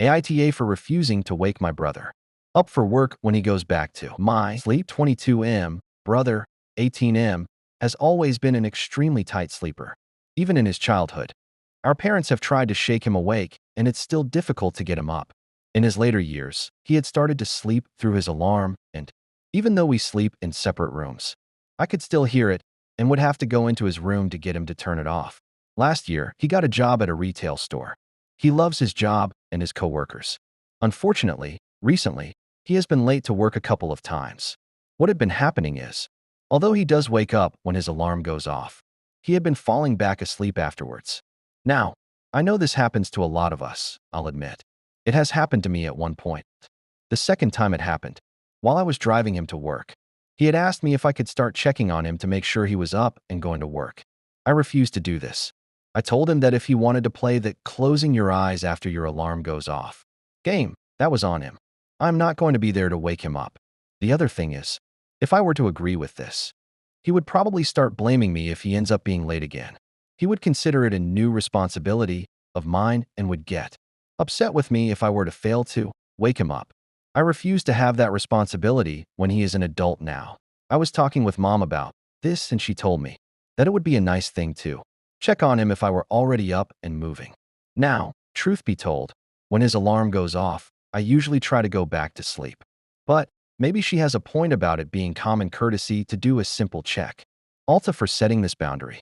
AITA for refusing to wake my brother up for work when he goes back to my sleep. 22 m. Brother, 18 m, has always been an extremely tight sleeper, even in his childhood. Our parents have tried to shake him awake, and it's still difficult to get him up. In his later years, he had started to sleep through his alarm, and even though we sleep in separate rooms, I could still hear it and would have to go into his room to get him to turn it off. Last year, he got a job at a retail store. He loves his job and his coworkers. Unfortunately, recently, he has been late to work a couple of times. What had been happening is, although he does wake up when his alarm goes off, he had been falling back asleep afterwards. Now, I know this happens to a lot of us, I'll admit. It has happened to me at one point. The second time it happened, while I was driving him to work, he had asked me if I could start checking on him to make sure he was up and going to work. I refused to do this. I told him that if he wanted to play the closing your eyes after your alarm goes off game, that was on him. I'm not going to be there to wake him up. The other thing is, if I were to agree with this, he would probably start blaming me if he ends up being late again. He would consider it a new responsibility of mine and would get upset with me if I were to fail to wake him up. I refuse to have that responsibility when he is an adult now. I was talking with Mom about this, and she told me that it would be a nice thing to check on him if I were already up and moving. Now, truth be told, when his alarm goes off, I usually try to go back to sleep. But maybe she has a point about it being common courtesy to do a simple check. Alta for setting this boundary.